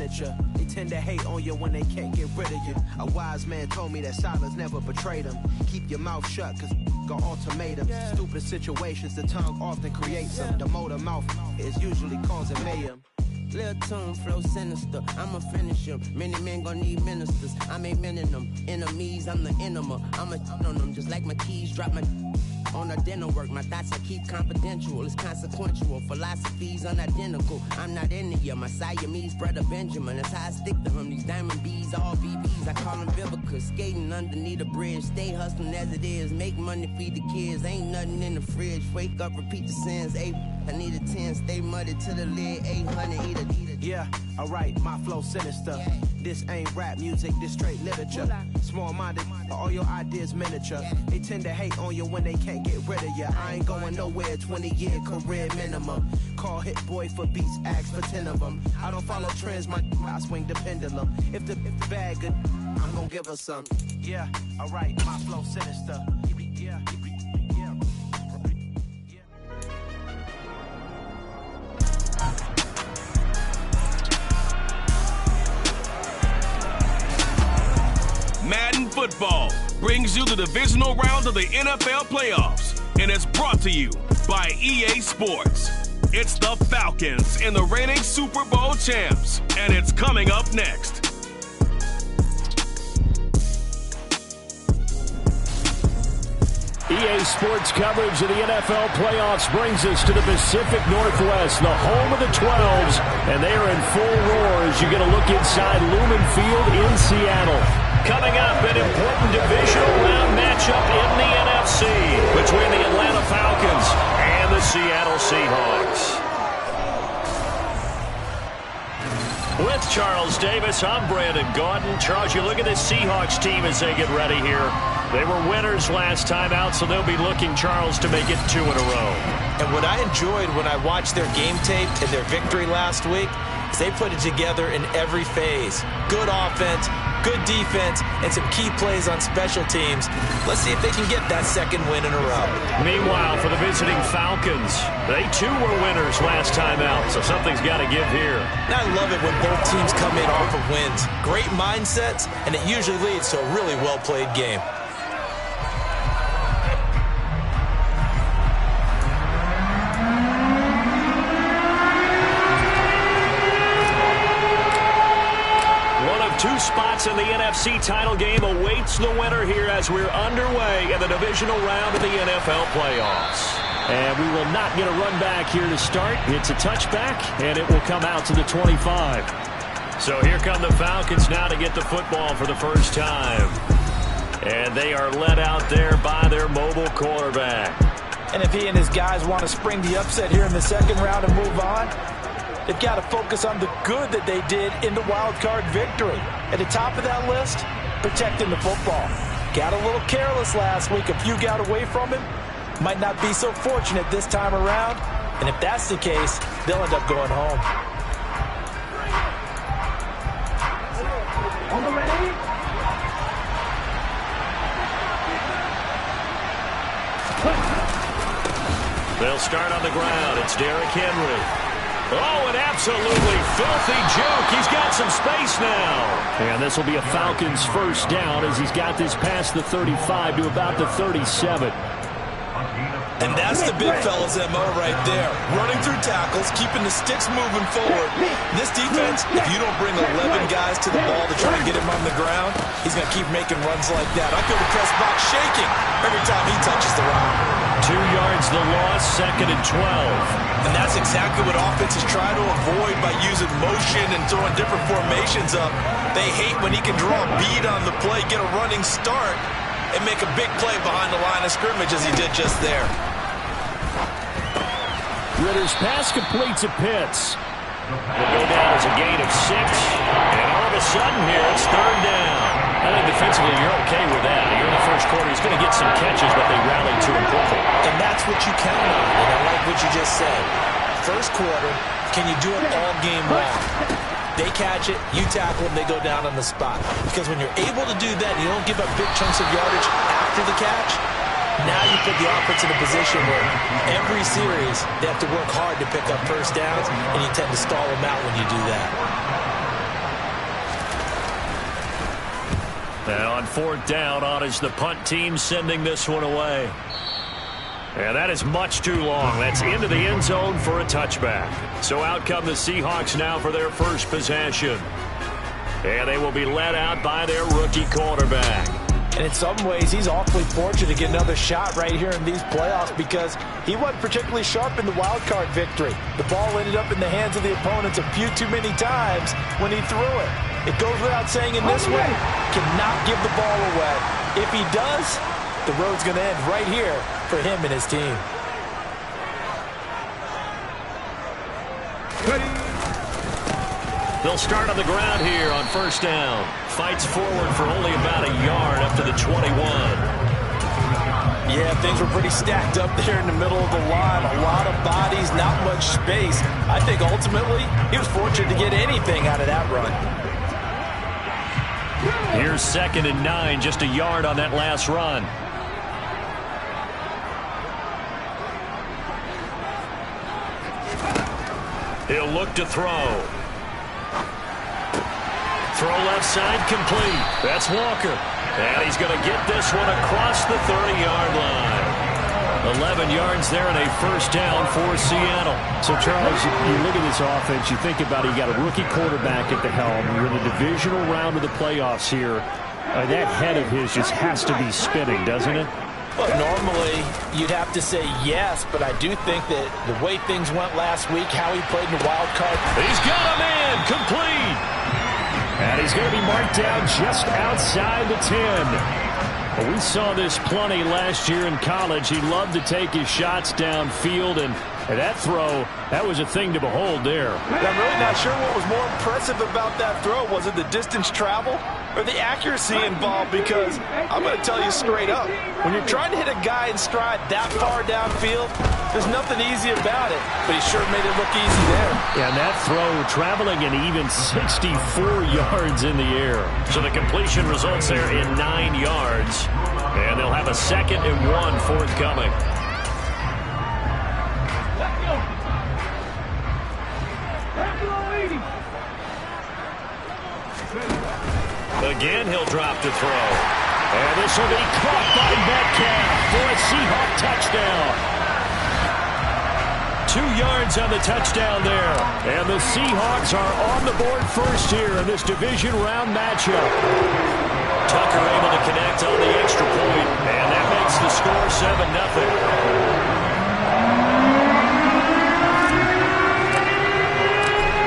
miniature. They tend to hate on you when they can't get rid of you. A wise man told me that silence never betrayed him. Keep your mouth shut, cause got ultimatums. Stupid situations, the tongue often creates them. The motor mouth is usually causing mayhem. Lil' tune, flow sinister, I'ma finish him. Many men gon' need ministers, I'm aiming them. Enemies, I'm the enema, I'ma on them. Just like my keys, drop my on a dental work. My thoughts I keep confidential, it's consequential. Philosophies unidentical, I'm not into you. My Siamese brother Benjamin, that's how I stick to him. These diamond bees, all BBs, I call them Vivica. Skating underneath a bridge, stay hustling as it is. Make money, feed the kids, ain't nothing in the fridge. Wake up, repeat the sins, I need a 10, stay muddy to the lid, 800, eat a. Yeah, alright, my flow sinister. This ain't rap music, this straight literature. Small-minded, all your ideas miniature. They tend to hate on you when they can't get rid of you. I ain't going nowhere, 20-year career minimum. Call Hit Boy for beats, ask for 10 of them. I don't follow trends, I swing the pendulum. If the bag good, I'm gonna give her some. Yeah, alright, my flow sinister. Yeah. Madden Football brings you the divisional round of the NFL playoffs, and it's brought to you by EA Sports. It's the Falcons and the reigning Super Bowl champs, and it's coming up next. EA Sports coverage of the NFL playoffs brings us to the Pacific Northwest, the home of the 12s, and they are in full roar as you get a look inside Lumen Field in Seattle. Coming up, an important divisional round matchup in the NFC between the Atlanta Falcons and the Seattle Seahawks. With Charles Davis, I'm Brandon Gaudin. Charles, you look at this Seahawks team as they get ready here. They were winners last time out, so they'll be looking, Charles, to make it 2 in a row. And what I enjoyed when I watched their game tape and their victory last week is they put it together in every phase. Good offense, good defense, and some key plays on special teams. Let's see if they can get that second win in a row. Meanwhile, for the visiting Falcons, they too were winners last time out, so something's got to give here. And I love it when both teams come in off of wins. Great mindsets, and it usually leads to a really well-played game. Two spots in the NFC title game awaits the winner here as we're underway in the divisional round of the NFL playoffs. And we will not get a run back here to start. It's a touchback, and it will come out to the 25. So here come the Falcons now to get the football for the first time. And they are led out there by their mobile quarterback. And if he and his guys want to spring the upset here in the second round and move on, they've got to focus on the good that they did in the wild card victory. At the top of that list, protecting the football. Got a little careless last week. A few got away from him. Might not be so fortunate this time around. And if that's the case, they'll end up going home. They'll start on the ground. It's Derrick Henry. Oh, an absolutely filthy juke. He's got some space now. And this will be a Falcons first down as he's got this past the 35 to about the 37. And that's the big fella's MO right there. Running through tackles, keeping the sticks moving forward. This defense, if you don't bring 11 guys to the ball to try and get him on the ground, he's going to keep making runs like that. I feel the press box shaking every time he touches the rock. 2 yards the loss, 2nd and 12. And that's exactly what offenses try to avoid by using motion and throwing different formations up. They hate when he can draw a bead on the play, get a running start, and make a big play behind the line of scrimmage as he did just there. Ritter's pass complete to Pitts. Will go down as a gain of 6. And all of a sudden here, it's 3rd down. I think defensively you're okay with that. Here in the first quarter, he's going to get some catches, but they rallied to him quickly. And that's what you count on, and I like what you just said. First quarter, can you do it all game long? They catch it, you tackle them, they go down on the spot. Because when you're able to do that, you don't give up big chunks of yardage after the catch, now you put the offense in a position where every series they have to work hard to pick up first downs, and you tend to stall them out when you do that. And on 4th down, on is the punt team sending this one away. And that is much too long. That's into the end zone for a touchback. So out come the Seahawks now for their first possession. And they will be led out by their rookie quarterback. And in some ways, he's awfully fortunate to get another shot right here in these playoffs because he wasn't particularly sharp in the wild card victory. The ball ended up in the hands of the opponents a few too many times when he threw it. It goes without saying in this one, cannot give the ball away. If he does, the road's going to end right here for him and his team. They'll start on the ground here on 1st down. Fights forward for only about a yard up to the 21. Yeah, things were pretty stacked up there in the middle of the line. A lot of bodies, not much space. I think ultimately he was fortunate to get anything out of that run. Here's 2nd and 9, just a yard on that last run. He'll look to throw. Throw left side complete. That's Walker. And he's going to get this one across the 30-yard line. 11 yards there and a 1st down for Seattle. So, Charles, you look at this offense, you think about it, you got a rookie quarterback at the helm. You're in the divisional round of the playoffs here. That head of his just has to be spinning, doesn't it? Well, normally you'd have to say yes, but I do think that the way things went last week, how he played in the wild card. He's got a man complete. And he's going to be marked down just outside the 10. Well, we saw this plenty last year in college. He loved to take his shots downfield, and that throw, that was a thing to behold there. And I'm really not sure what was more impressive about that throw. Was it the distance travel or the accuracy involved? Because I'm going to tell you straight up, when you're trying to hit a guy in stride that far downfield, there's nothing easy about it, but he sure made it look easy there. And that throw traveling an even 64 yards in the air. So the completion results there in 9 yards, and they'll have a 2nd and 1 forthcoming. Again, he'll drop to throw. And this will be caught by Metcalf for a Seahawk touchdown. 2 yards on the touchdown there. And the Seahawks are on the board first here in this division round matchup. Tucker able to connect on the extra point, and that makes the score 7-0.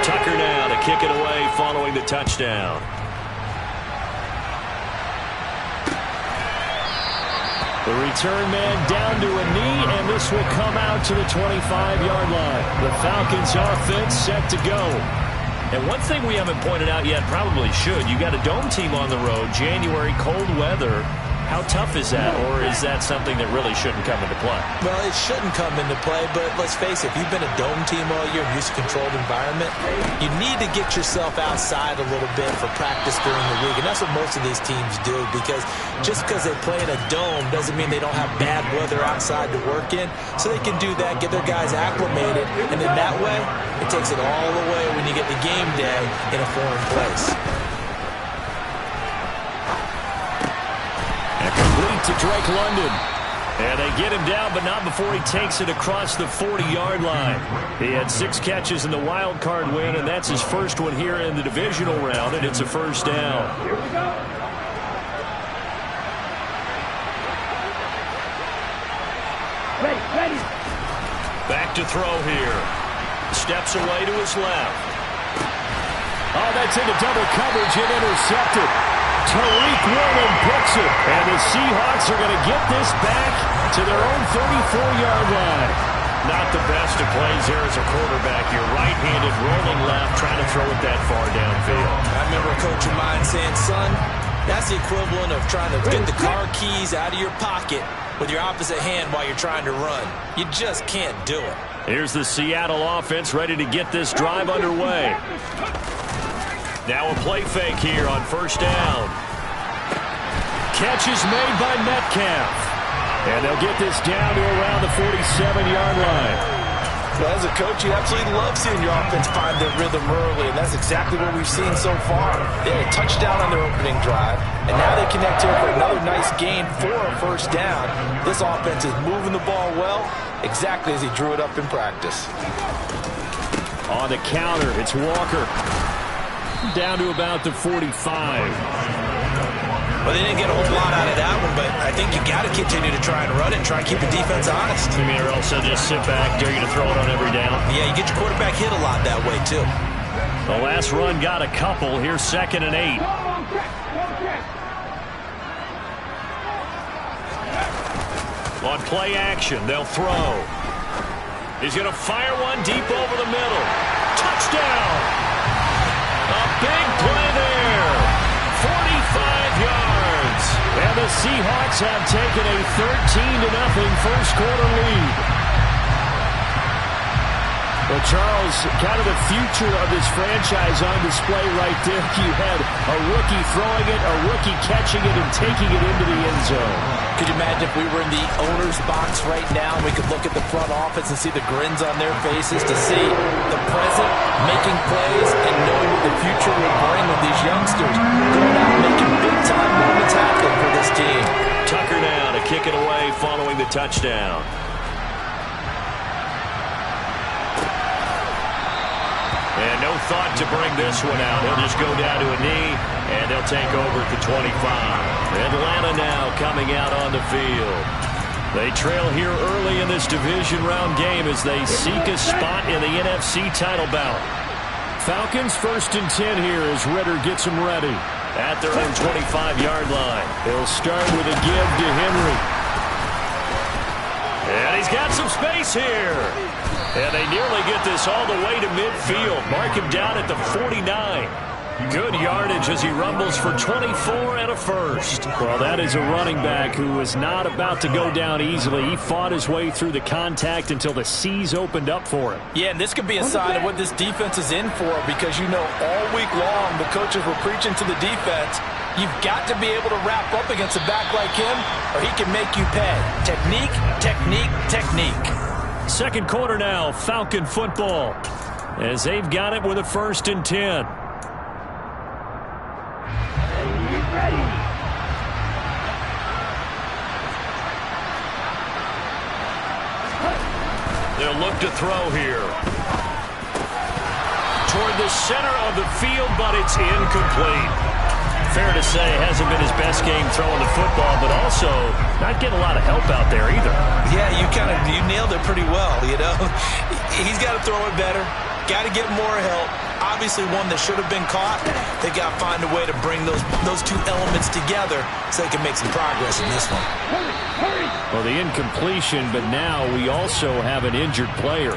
Tucker now to kick it away following the touchdown. The return man down to a knee, and this will come out to the 25-yard line. The Falcons offense set to go. And one thing we haven't pointed out yet, probably should, you got a dome team on the road, January, cold weather. How tough is that, or is that something that really shouldn't come into play? Well, it shouldn't come into play, but let's face it, if you've been a dome team all year, used to controlled environment, you need to get yourself outside a little bit for practice during the week, and that's what most of these teams do, because just because they play in a dome doesn't mean they don't have bad weather outside to work in, so they can do that, get their guys acclimated, and in that way, it takes it all away when you get to game day in a foreign place. To Drake London. And they get him down, but not before he takes it across the 40-yard line. He had 6 catches in the wild card win, and that's his first one here in the divisional round, and it's a 1st down. Here we go. Ready. Back to throw here. Steps away to his left. Oh, that's into double coverage and intercepted. Tariq Woolen picks it, and the Seahawks are going to get this back to their own 34-yard line. Not the best of plays there as a quarterback. You're right-handed, rolling left, trying to throw it that far downfield. I remember a coach of mine saying, son, that's the equivalent of trying to get the car keys out of your pocket with your opposite hand while you're trying to run. You just can't do it. Here's the Seattle offense ready to get this drive underway. Now a play fake here on 1st down. Catch is made by Metcalf. And they'll get this down to around the 47-yard line. Well, as a coach, you absolutely love seeing your offense find their rhythm early, and that's exactly what we've seen so far. They had a touchdown on their opening drive, and now they connect here for another nice gain for a first down. This offense is moving the ball well, exactly as he drew it up in practice. On the counter, it's Walker. Down to about the 45. Well, they didn't get a whole lot out of that one, but I think you got to continue to try and run it and try and keep the defense honest. You mean, or else they'll just sit back, dare you to throw it on every down? Yeah, you get your quarterback hit a lot that way, too. The last run got a couple. Here's 2nd and 8. On play action, they'll throw. He's going to fire one deep over the middle. Touchdown! A big play there. 45 yards. And the Seahawks have taken a 13-0 first quarter lead. Well, Charles, kind of the future of this franchise on display right there. You had a rookie throwing it, a rookie catching it, and taking it into the end zone. Could you imagine if we were in the owner's box right now, we could look at the front office and see the grins on their faces to see the present making plays and knowing what the future will bring with these youngsters going out and making big-time moments happen for this team. Tucker now to kick it away following the touchdown. And no thought to bring this one out. He'll just go down to a knee, and they'll take over at the 25. Atlanta now coming out on the field. They trail here early in this division round game as they seek a spot in the NFC title bout. Falcons 1st and 10 here as Ritter gets them ready. At their own 25-yard line. He'll start with a give to Henry. And he's got some space here. And they nearly get this all the way to midfield. Mark him down at the 49. Good yardage as he rumbles for 24 and a first. Well, that is a running back who is not about to go down easily. He fought his way through the contact until the seas opened up for him. Yeah, and this could be a sign of what this defense is in for, because you know all week long the coaches were preaching to the defense, you've got to be able to wrap up against a back like him or he can make you pay. Technique, technique, technique. Second quarter now, Falcon football, as they've got it with a 1st and 10. They'll look to throw here. Toward the center of the field, but it's incomplete. Fair to say, hasn't been his best game throwing the football, but also not getting a lot of help out there either. Yeah, you nailed it pretty well, you know. He's got to throw it better. Got to get more help. Obviously one that should have been caught. They got to find a way to bring those two elements together so they can make some progress in this one. Well, the incompletion, but now we also have an injured player.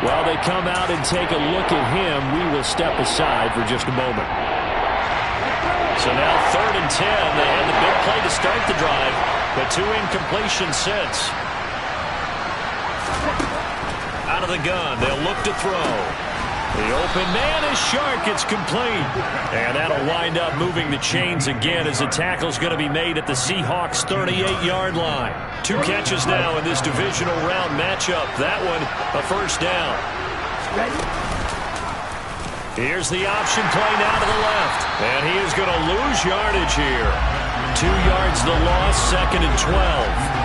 While they come out and take a look at him, we will step aside for just a moment. So now 3rd and 10. They had the big play to start the drive, but 2 incompletions since. Out of the gun, they'll look to throw. The open man is Shark. It's complete. And that'll wind up moving the chains again as the tackle's going to be made at the Seahawks' 38-yard line. 2 catches now in this divisional round matchup. That one, a first down. Here's the option play now to the left. And he is going to lose yardage here. 2 yards the loss, 2nd and 12.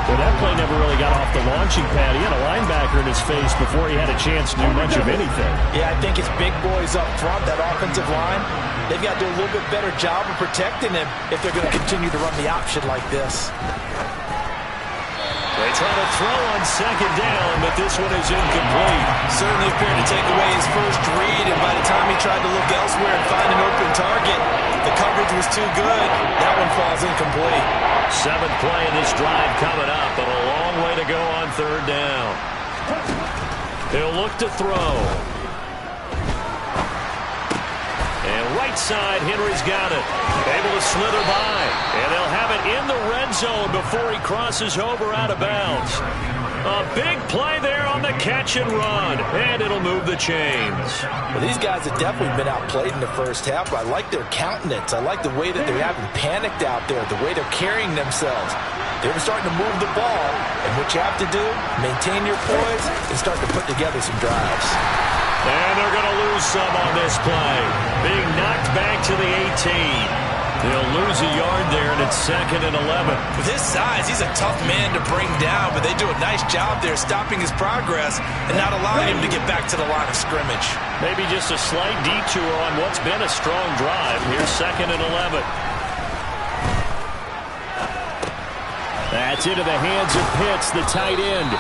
Well, that play never really got off the launching pad. He had a linebacker in his face before he had a chance to do much of anything. Yeah, I think his big boys up front, that offensive line, they've got to do a little bit better job of protecting him if they're going to continue to run the option like this. They try to throw on 2nd down, but this one is incomplete. Certainly appeared to take away his first read, and by the time he tried to look elsewhere and find an open target, the coverage was too good. That one falls incomplete. 7th play in this drive coming up, but a long way to go on 3rd down. They'll look to throw. And right side, Henry's got it. Able to slither by. And they'll have it in the red zone before he crosses over out of bounds. A big play there on the catch and run, and it'll move the chains. Well, these guys have definitely been outplayed in the first half, but I like their countenance. I like the way that they haven't panicked out there, the way they're carrying themselves. They're starting to move the ball, and what you have to do, maintain your poise and start to put together some drives. And they're going to lose some on this play. Being knocked back to the 18. They'll lose a yard there, and it's 2nd and 11. With his size, he's a tough man to bring down, but they do a nice job there stopping his progress and not allowing him to get back to the line of scrimmage. Maybe just a slight detour on what's been a strong drive. Here's 2nd and 11. That's into the hands of Pitts, the tight end.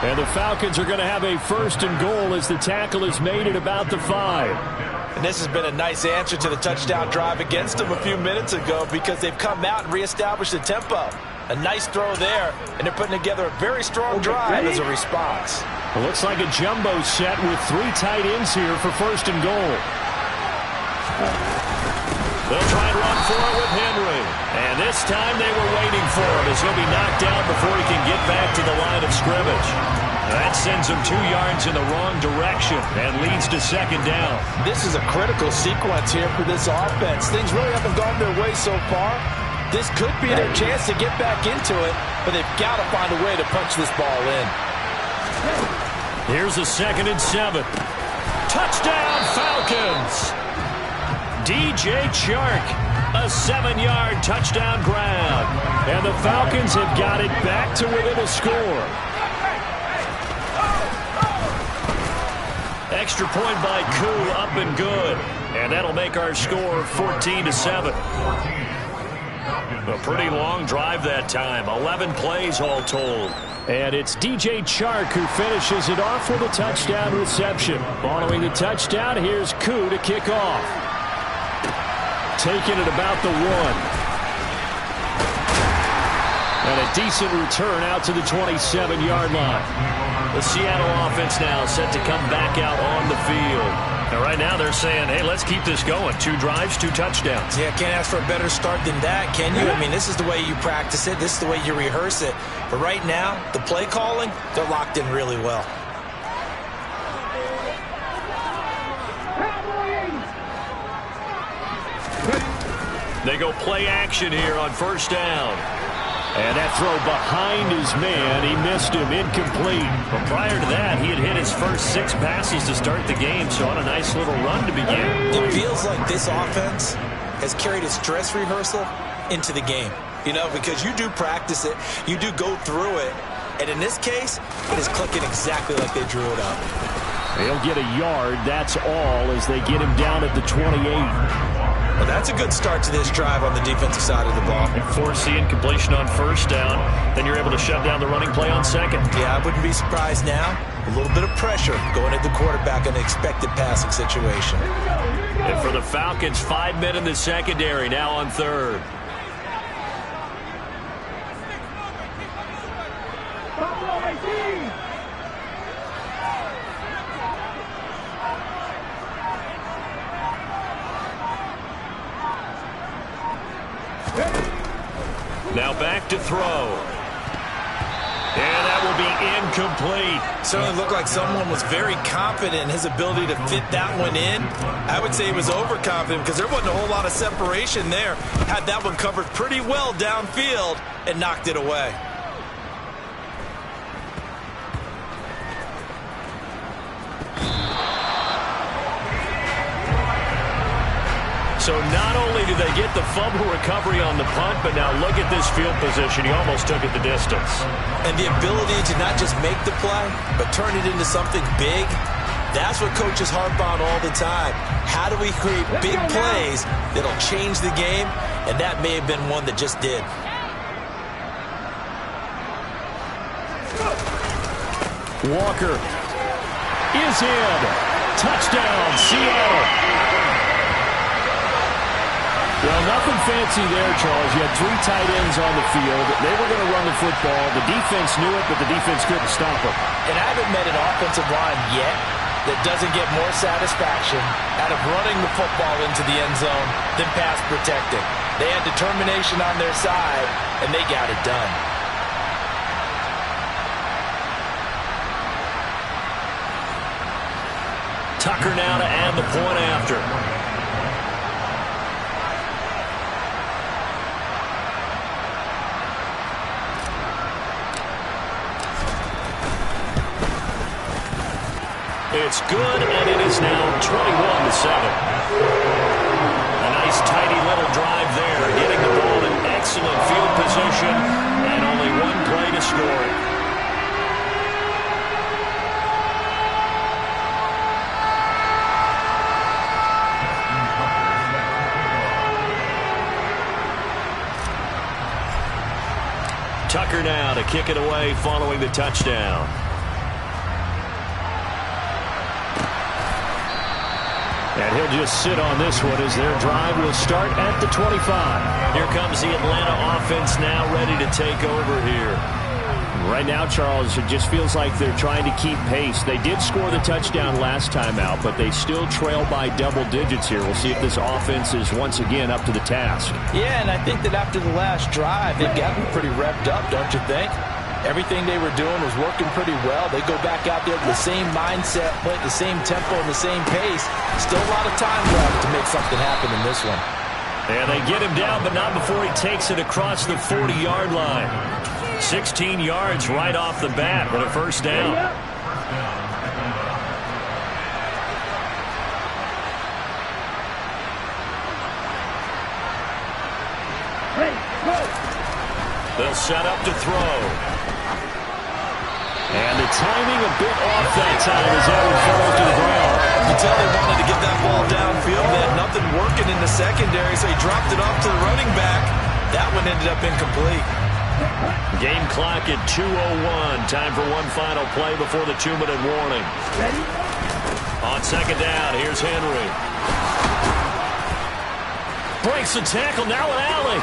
And the Falcons are going to have a 1st and goal as the tackle is made at about the 5. And this has been a nice answer to the touchdown drive against them a few minutes ago because they've come out and reestablished the tempo. A nice throw there, and they're putting together a very strong drive as a response. It looks like a jumbo set with 3 tight ends here for 1st and goal. They'll try and run for it with Henry. And this time they were waiting for him as he'll be knocked out before he can get back to the line of scrimmage. That sends him 2 yards in the wrong direction and leads to 2nd down. This is a critical sequence here for this offense. Things really haven't gone their way so far. This could be their chance to get back into it, but they've got to find a way to punch this ball in. Here's a 2nd and 7. Touchdown, Falcons! DJ Chark, a 7-yard touchdown grab. And the Falcons have got it back to within a score. Extra point by Koo, up and good. And that'll make our score 14-7. A pretty long drive that time. 11 plays all told. And it's DJ Chark who finishes it off with a touchdown reception. Following the touchdown, here's Koo to kick off. Taking it about the 1. And a decent return out to the 27-yard line. The Seattle offense now set to come back out on the field. And right now they're saying, hey, let's keep this going. 2 drives, 2 touchdowns. Yeah, can't ask for a better start than that, can you? I mean, this is the way you practice it. This is the way you rehearse it. But right now, the play calling, they're locked in really well. They go play action here on 1st down. And that throw behind his man, he missed him, incomplete. But prior to that, he had hit his first 6 passes to start the game, so on a nice little run to begin. It feels like this offense has carried its dress rehearsal into the game. You know, because you do practice it, you do go through it, and in this case, it is clicking exactly like they drew it up. He'll get a yard, that's all, as they get him down at the 28. Well, that's a good start to this drive on the defensive side of the ball. And force the incompletion on 1st down, then you're able to shut down the running play on 2nd. Yeah, I wouldn't be surprised now. A little bit of pressure going at the quarterback in an expected passing situation. And for the Falcons, 5 men in the secondary now on 3rd. Now back to throw. And that will be incomplete. Certainly looked like someone was very confident in his ability to fit that one in. I would say he was overconfident because there wasn't a whole lot of separation there. Had that one covered pretty well downfield and knocked it away. So not only do they get the fumble recovery on the punt, but now look at this field position. He almost took it the distance. And the ability to not just make the play, but turn it into something big, that's what coaches harp on all the time. How do we create big plays that'll change the game? And that may have been one that just did. Walker is in. Touchdown, Seattle. Well, nothing fancy there, Charles. You had 3 tight ends on the field. They were going to run the football. The defense knew it, but the defense couldn't stop them. And I haven't met an offensive line yet that doesn't get more satisfaction out of running the football into the end zone than pass protecting. They had determination on their side, and they got it done. Tucker now to add the point after. It's good, and it is now 21-7. A nice, tidy little drive there, getting the ball in excellent field position, and only one play to score it. Tucker now to kick it away following the touchdown. And he'll just sit on this one as their drive will start at the 25. Here comes the Atlanta offense now ready to take over here. Right now, Charles, it just feels like they're trying to keep pace. They did score the touchdown last time out, but they still trail by double digits here. We'll see if this offense is once again up to the task. Yeah, and I think that after the last drive, they've gotten pretty revved up, don't you think? Everything they were doing was working pretty well. They go back out there with the same mindset, play at the same tempo and the same pace. Still a lot of time left to make something happen in this one. And they get him down, but not before he takes it across the 40-yard line. 16 yards right off the bat with a first down. They'll set up to throw. And the timing a bit off that time as that one falls to the ground. You tell they wanted to get that ball downfield. They had nothing working in the secondary, so he dropped it off to the running back. That one ended up incomplete. Game clock at 2:01. Time for one final play before the 2-minute warning. On second down, here's Henry. Breaks the tackle, now an alley.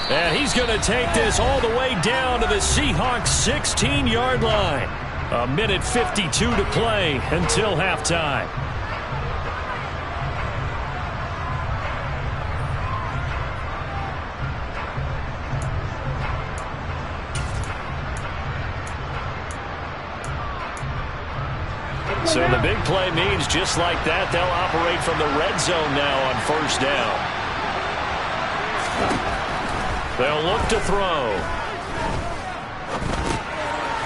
And he's going to take this all the way down to the Seahawks' 16-yard line. 1:52 to play until halftime. So the big play means just like that, they'll operate from the red zone now on first down. They'll look to throw.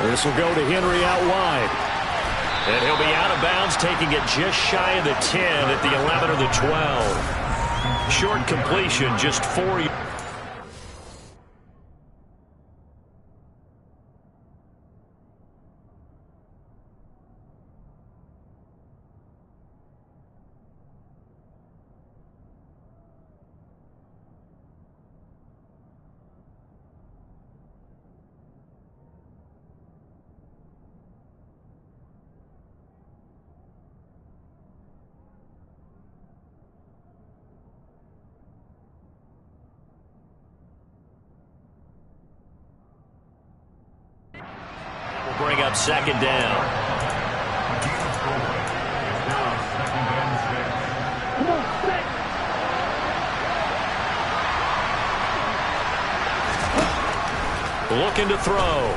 This will go to Henry out wide. And he'll be out of bounds, taking it just shy of the 10 at the 11 or the 12. Short completion, just 4 yards. Bring up second down. Looking to throw.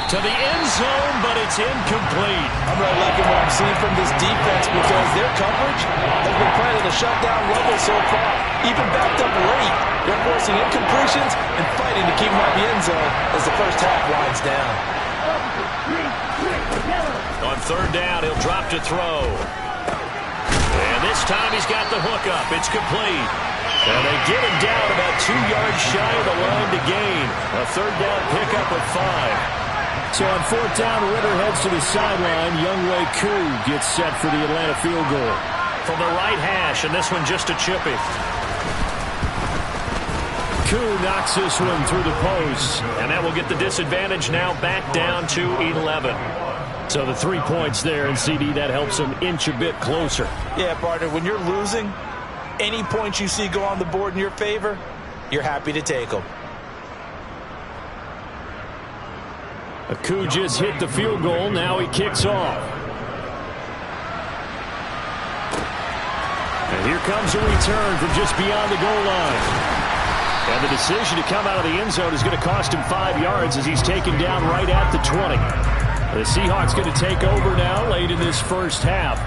To the end zone, but it's incomplete. I'm really liking what I'm seeing from this defense because their coverage has been playing at a shutdown level so far. Even backed up late, they're forcing incompletions and fighting to keep them out the end zone as the first half winds down. On third down, he'll drop to throw. And this time he's got the hook up. It's complete. And they get him down about 2 yards shy of the line to gain. A third down pickup of 5. So on fourth down, Ritter heads to the sideline. Younghoe Koo gets set for the Atlanta field goal. From the right hash, and this one just a chippy. Koo knocks this one through the post. And that will get the disadvantage now back down to 11. So the 3 points there, and CD, that helps them inch a bit closer. Yeah, partner, when you're losing, any points you see go on the board in your favor, you're happy to take them. Koo just hit the field goal. Now he kicks off. And here comes a return from just beyond the goal line. And the decision to come out of the end zone is going to cost him 5 yards as he's taken down right at the 20. The Seahawks going to take over now late in this first half.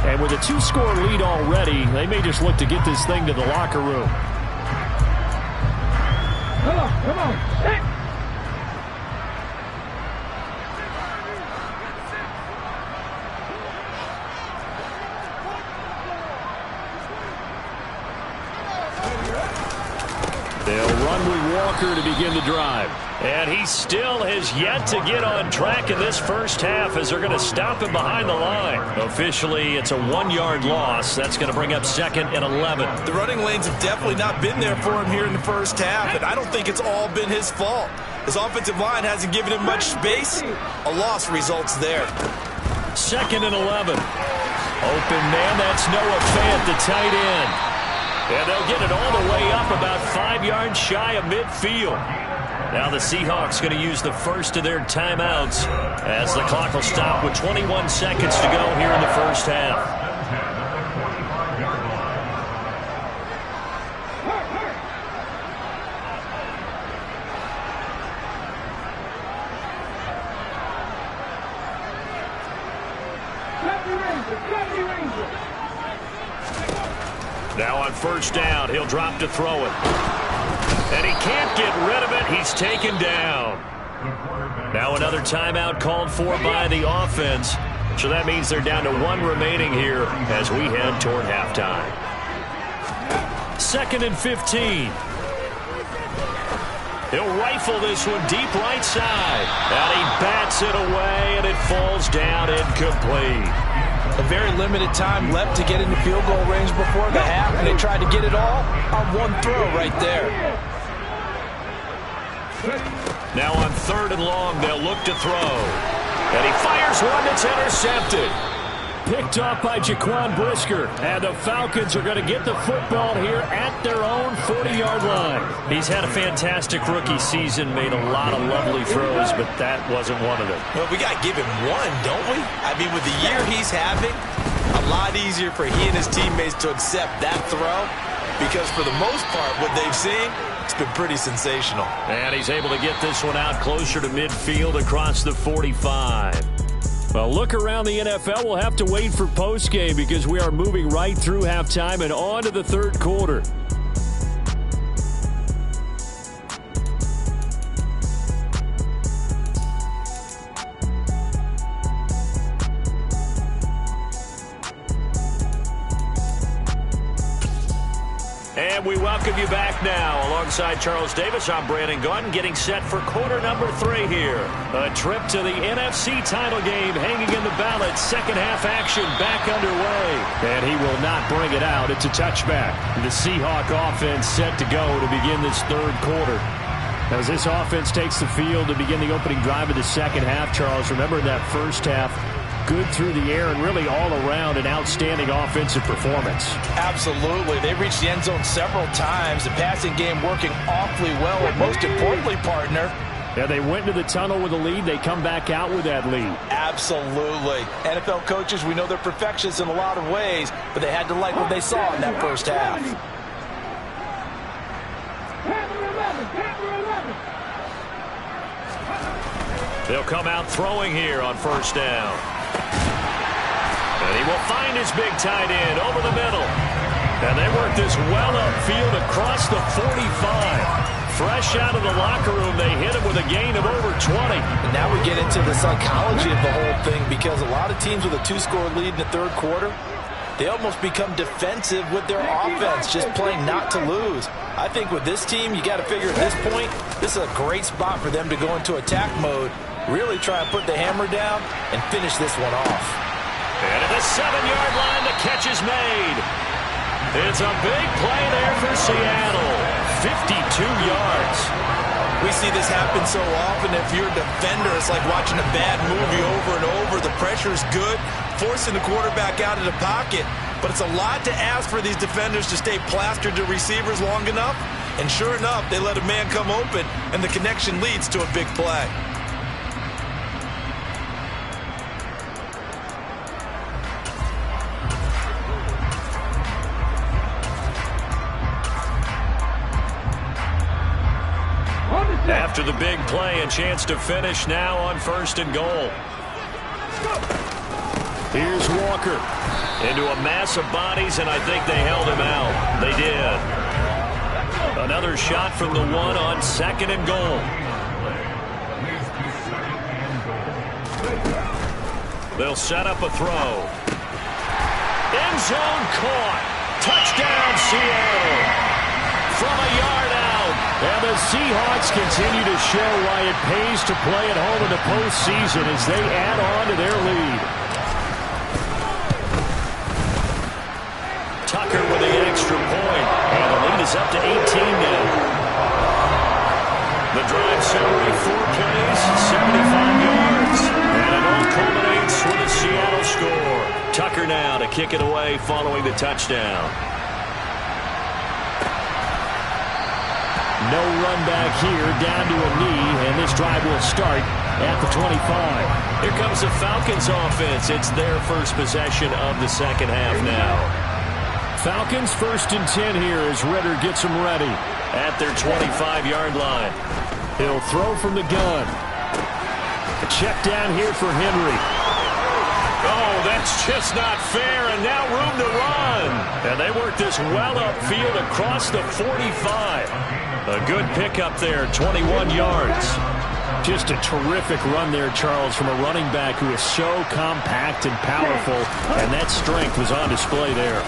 And with a 2-score lead already, they may just look to get this thing to the locker room. Come on. Hey. They'll run with Walker to begin the drive. And he still has yet to get on track in this first half as they're going to stop him behind the line. Officially, it's a 1-yard loss. That's going to bring up 2nd and 11. The running lanes have definitely not been there for him here in the first half, and I don't think it's all been his fault. His offensive line hasn't given him much space. A loss results there. 2nd and 11. Open man, that's Noah Fant, the tight end. And they'll get it all the way up about 5 yards shy of midfield. Now the Seahawks going to use the first of their timeouts as the clock will stop with 21 seconds to go here in the first half. Now on first down, he'll drop to throw it. And he can't get rid of it. He's taken down. Now another timeout called for by the offense. So that means they're down to 1 remaining here as we head toward halftime. 2nd and 15. He'll rifle this one deep right side. And he bats it away, and it falls down incomplete. A very limited time left to get into field goal range before the half, and they tried to get it all on one throw right there. Now on 3rd and long, they'll look to throw. And he fires one that's intercepted. Picked off by Jaquan Brisker. And the Falcons are going to get the football here at their own 40-yard line. He's had a fantastic rookie season, made a lot of lovely throws, but that wasn't one of them. Well, we got to give him one, don't we? I mean, with the year he's having, a lot easier for he and his teammates to accept that throw because for the most part, what they've seen, it's been pretty sensational. And he's able to get this one out closer to midfield across the 45. Well, look around the NFL. We'll have to wait for postgame because we are moving right through halftime and on to the 3rd quarter. And we welcome you back now. Alongside Charles Davis, I'm Brandon Gunn, getting set for quarter number 3 here. A trip to the NFC title game hanging in the balance. Second half action back underway. And he will not bring it out. It's a touchback. The Seahawk offense set to go to begin this 3rd quarter. As this offense takes the field to begin the opening drive of the second half, Charles, remember in that first half, good through the air and really all around an outstanding offensive performance. Absolutely. They reached the end zone several times. The passing game working awfully well. And most importantly, partner, yeah, they went into the tunnel with a lead. They come back out with that lead. Absolutely. NFL coaches, we know they're perfectionists in a lot of ways, but they had to like what they saw in that first half. They'll come out throwing here on first down. And he will find his big tight end over the middle. And they work this well upfield across the 45. Fresh out of the locker room, they hit him with a gain of over 20. And now we get into the psychology of the whole thing because a lot of teams with a 2-score lead in the 3rd quarter, they almost become defensive with their offense, just playing not to lose. I think with this team, you got to figure at this point, this is a great spot for them to go into attack mode, really try and put the hammer down and finish this one off. And at the 7-yard line, the catch is made. It's a big play there for Seattle. 52 yards. We see this happen so often. If you're a defender, it's like watching a bad movie over and over. The pressure is good, forcing the quarterback out of the pocket. But it's a lot to ask for these defenders to stay plastered to receivers long enough. And sure enough, they let a man come open, and the connection leads to a big play. After the big play, a chance to finish now on 1st and goal. Here's Walker. Into a mass of bodies, and I think they held him out. They did. Another shot from the one on 2nd and goal. They'll set up a throw. End zone caught. Touchdown, Seattle. From a yard out. And the Seahawks continue to show why it pays to play at home in the postseason as they add on to their lead. Tucker with the extra point. And the lead is up to 18 now. The drive summary, 4 plays, 75 yards. And it all culminates with a Seattle score. Tucker now to kick it away following the touchdown. No run back here, down to a knee, and this drive will start at the 25. Here comes the Falcons offense. It's their first possession of the second half now. Falcons 1st and 10 here as Ritter gets them ready at their 25-yard line. He'll throw from the gun. A check down here for Henry. Oh, that's just not fair, and now room to run. And they work this well upfield across the 45. A good pickup there, 21 yards. Just a terrific run there, Charles, from a running back who is so compact and powerful, and that strength was on display there.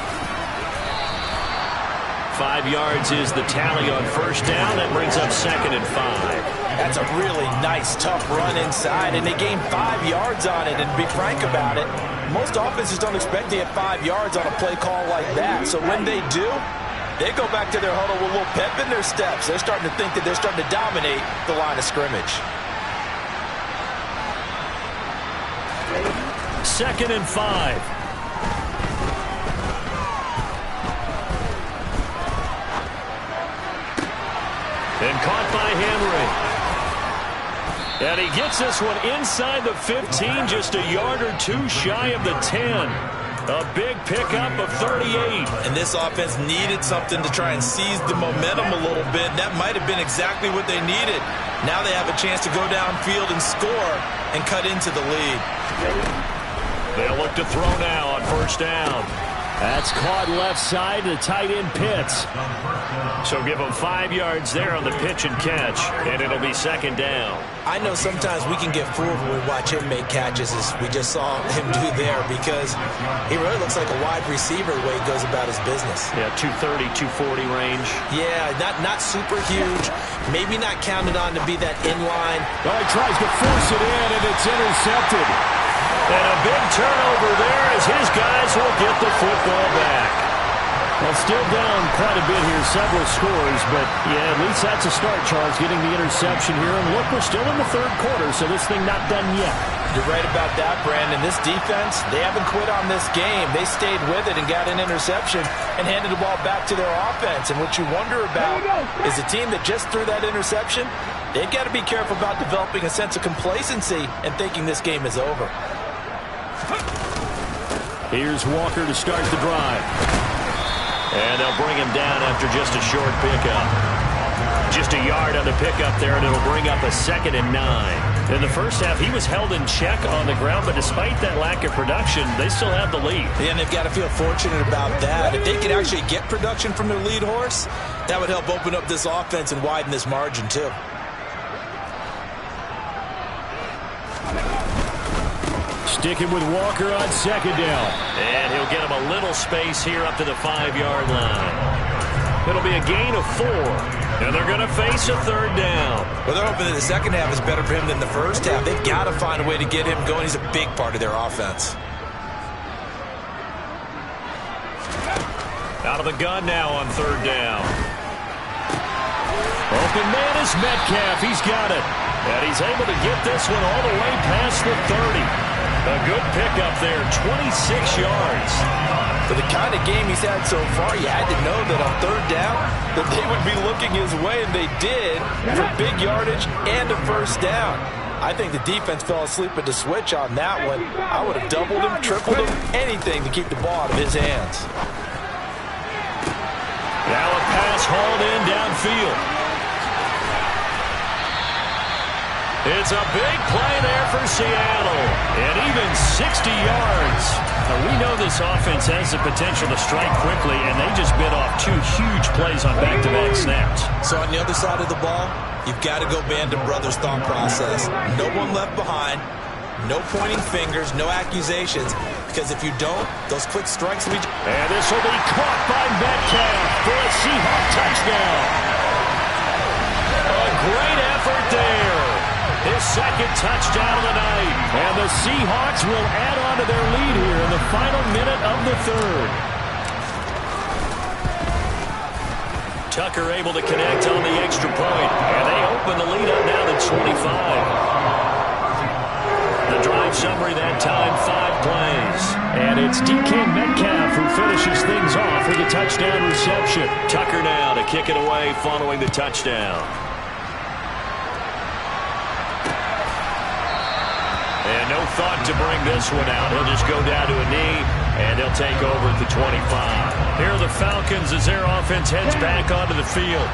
5 yards is the tally on 1st down. That brings up 2nd and 5. That's a really nice, tough run inside, and they gained 5 yards on it. And to be frank about it, most offenses don't expect to get 5 yards on a play call like that. So when they do, they go back to their huddle with a little pep in their steps. They're starting to think that they're starting to dominate the line of scrimmage. 2nd and 5. And caught by Henry. And he gets this one inside the 15, just a yard or two shy of the 10. A big pickup of 38. And this offense needed something to try and seize the momentum a little bit. That might have been exactly what they needed. Now they have a chance to go downfield and score and cut into the lead. They'll look to throw now on 1st down. That's caught left side to the tight end Pitts. So give him 5 yards there on the pitch and catch, and it'll be 2nd down. I know sometimes we can get fooled when we watch him make catches, as we just saw him do there, because he really looks like a wide receiver the way he goes about his business. Yeah, 230, 240 range. Yeah, not super huge. Maybe not counted on to be that inline. Oh, he tries to force it in, and it's intercepted. And a big turnover there as his guys will get the football back. Well, still down quite a bit here, several scores, but yeah, at least that's a start, Charles, getting the interception here. And look, we're still in the 3rd quarter, so this thing not done yet. You're right about that, Brandon. This defense, they haven't quit on this game. They stayed with it and got an interception and handed the ball back to their offense. And what you wonder about is a team that just threw that interception, they've got to be careful about developing a sense of complacency and thinking this game is over. Here's Walker to start the drive. And they'll bring him down after just a short pickup. Just a yard on the pickup there, and it'll bring up a 2nd and 9. In the first half, he was held in check on the ground, but despite that lack of production, they still have the lead. Yeah, and they've got to feel fortunate about that. If they could actually get production from their lead horse, that would help open up this offense and widen this margin too. Sticking with Walker on 2nd down. And he'll get him a little space here up to the 5-yard line. It'll be a gain of 4. And they're going to face a 3rd down. Well, they're hoping that the second half is better for him than the first half. They've got to find a way to get him going. He's a big part of their offense. Out of the gun now on 3rd down. Open man is Metcalf. He's got it. And he's able to get this one all the way past the 30. A good pickup there, 26 yards. For the kind of game he's had so far, you had to know that on 3rd down that they would be looking his way, and they did, for big yardage and a 1st down. I think the defense fell asleep at the switch on that one. I would have doubled him, tripled him, anything to keep the ball out of his hands. Now a pass hauled in downfield. It's a big play there for Seattle. And even 60 yards. Now, we know this offense has the potential to strike quickly, and they just bit off 2 huge plays on back-to-back snaps. So on the other side of the ball, you've got to go Band of Brothers thought process. No one left behind. No pointing fingers, no accusations, because if you don't, those quick strikes will be... And this will be caught by Metcalf for a Seahawk touchdown. A great effort there. His second touchdown of the night. And the Seahawks will add on to their lead here in the final minute of the third. Tucker able to connect on the extra point. And they open the lead up now to 25. The drive summary that time, 5 plays. And it's DK Metcalf who finishes things off with a touchdown reception. Tucker now to kick it away following the touchdown. And no thought to bring this one out. He'll just go down to a knee, and they'll take over at the 25. Here are the Falcons as their offense heads back onto the field.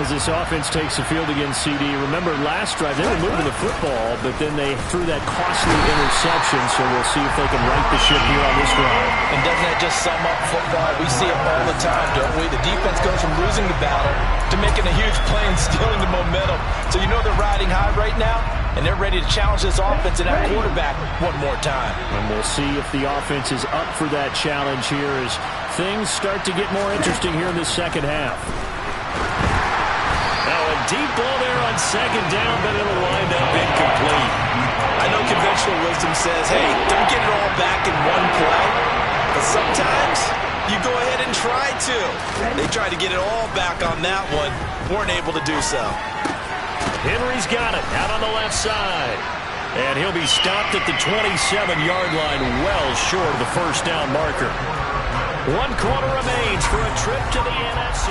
As this offense takes the field against CD. Remember, last drive, they were moving the football, but then they threw that costly interception, so we'll see if they can right the ship here on this drive. And doesn't that just sum up football? We see it all the time, don't we? The defense goes from losing the battle to making a huge play and stealing the momentum. So you know they're riding high right now, and they're ready to challenge this offense and that quarterback one more time. And we'll see if the offense is up for that challenge here as things start to get more interesting here in this second half. Now a deep ball there on second down, but it'll wind up incomplete. I know conventional wisdom says, hey, don't get it all back in one play. But sometimes you go ahead and try to. They tried to get it all back on that one. Weren't able to do so. Henry's got it out on the left side. And he'll be stopped at the 27-yard line, well short of the first down marker. 1 quarter remains for a trip to the NFC.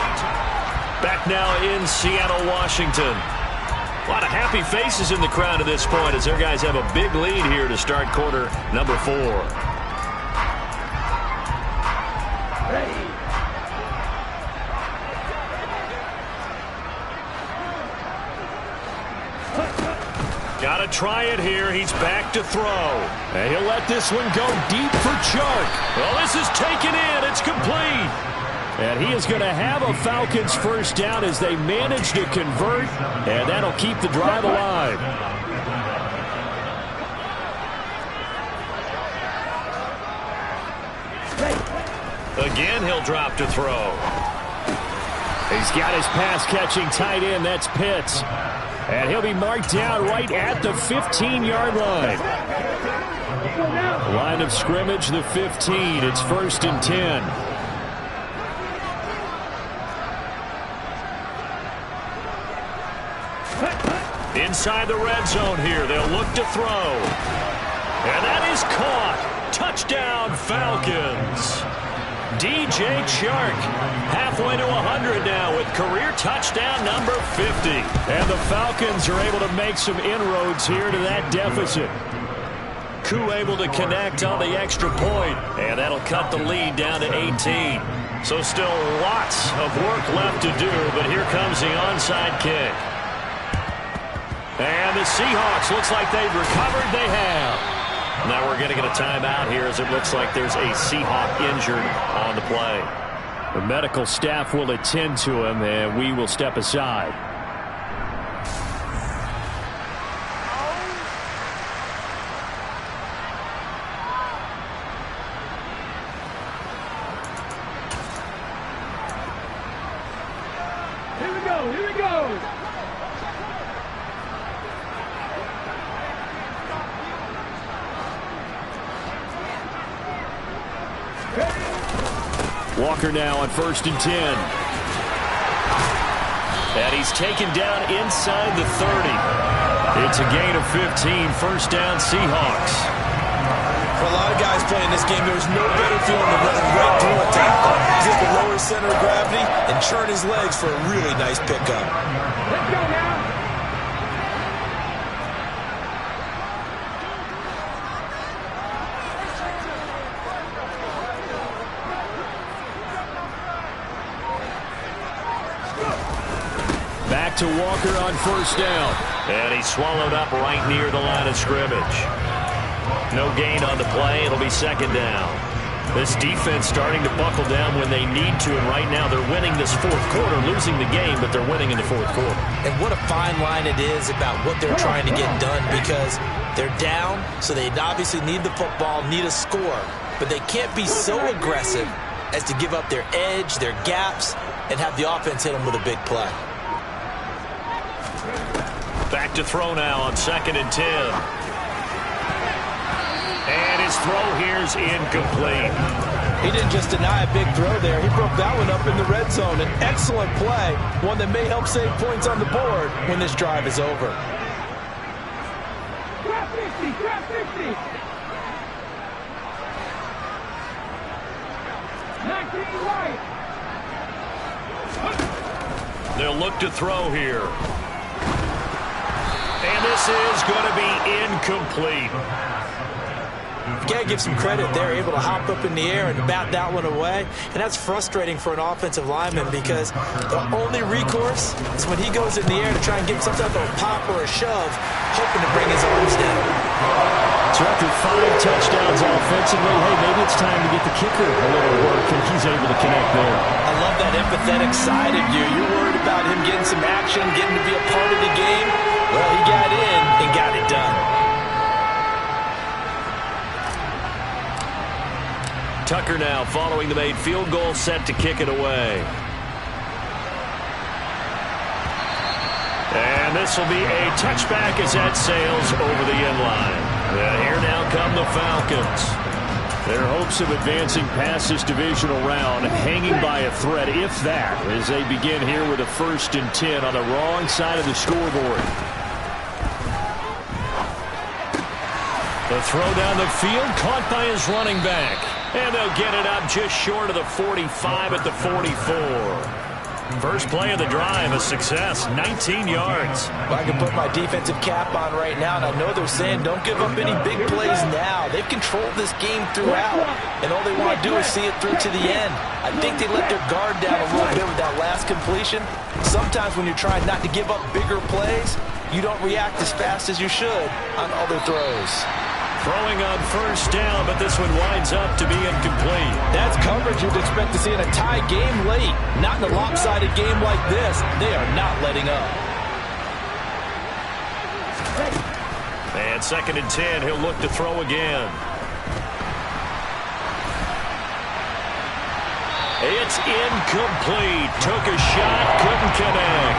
Back now in Seattle, Washington. A lot of happy faces in the crowd at this point as their guys have a big lead here to start quarter number 4. Got to try it here. He's back to throw. And he'll let this one go deep for Chark. Well, this is taken in. It's complete. And he is going to have a Falcons first down as they manage to convert. And that'll keep the drive alive. Again, he'll drop to throw. He's got his pass-catching tight end. That's Pitts. And he'll be marked down right at the 15-yard line. Line of scrimmage, the 15. It's 1st and 10. Inside the red zone here. They'll look to throw. And that is caught. Touchdown, Falcons. DJ Chark halfway to 100 now with career touchdown number 50. And the Falcons are able to make some inroads here to that deficit. Koo able to connect on the extra point, and that'll cut the lead down to 18. So still lots of work left to do, but here comes the onside kick. And the Seahawks, looks like they've recovered. They have. Now we're going to get a timeout here as it looks like there's a Seahawk injured on the play. The medical staff will attend to him, and we will step aside. Here we go, here we go. Walker now on 1st and 10. And he's taken down inside the 30. It's a gain of 15. First down, Seahawks. For a lot of guys playing this game, there's no better feeling than running right through a tackle. He's able to lower his center of gravity and churn his legs for a really nice pickup. Let's go now. Back to Walker on 1st down. And he's swallowed up right near the line of scrimmage. No gain on the play. It'll be second down. This defense starting to buckle down when they need to, and right now they're winning this fourth quarter, losing the game, but they're winning in the fourth quarter. And what a fine line it is about what they're trying to get done, because they're down, so they obviously need the football, need a score, but they can't be so aggressive as to give up their edge, their gaps, and have the offense hit them with a big play. Back to throw now on 2nd and 10. And his throw here's incomplete. He didn't just deny a big throw there. He broke that one up in the red zone. An excellent play, one that may help save points on the board when this drive is over. Drop 50, drop 50. 19 right. They'll look to throw here. And this is going to be incomplete. You got to give some credit. They're able to hop up in the air and bat that one away. And that's frustrating for an offensive lineman, because the only recourse is when he goes in the air to try and get some type of a pop or a shove, hoping to bring his arms down. So after 5 touchdowns offensively, hey, maybe it's time to get the kicker a little work, and he's able to connect there. I love that empathetic side of you. You're worried about him getting some action, getting to be a part of the game. Well, he got in and got it done. Tucker now following the made field goal, set to kick it away. And this will be a touchback as that sails over the end line. And here now come the Falcons. Their hopes of advancing past this divisional round hanging by a thread, if that, as they begin here with a 1st and 10 on the wrong side of the scoreboard. The throw down the field, caught by his running back. And they'll get it up just short of the 45 at the 44. First play of the drive, a success, 19 yards. Well, I can put my defensive cap on right now, and I know they're saying don't give up any big plays now. They've controlled this game throughout, and all they want to do is see it through to the end. I think they let their guard down a little bit with that last completion. Sometimes when you're trying not to give up bigger plays, you don't react as fast as you should on other throws. Throwing on 1st down, but this one winds up to be incomplete. That's coverage you'd expect to see in a tie game late. Not in a lopsided game like this. They are not letting up. And 2nd and 10, he'll look to throw again. It's incomplete. Took a shot, couldn't connect.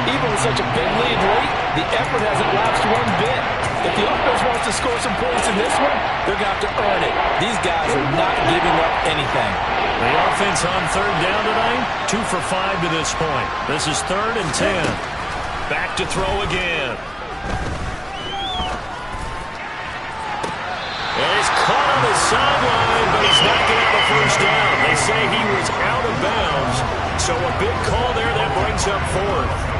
Even with such a big lead late, the effort hasn't lapsed one bit. If the offense wants to score some points in this one, they're going to have to earn it. These guys are not giving up anything. The offense on 3rd down tonight, 2 for 5 to this point. This is 3rd and 10. Back to throw again. And he's caught on the sideline, but he's not getting the 1st down. They say he was out of bounds, so a big call there that brings up 4th.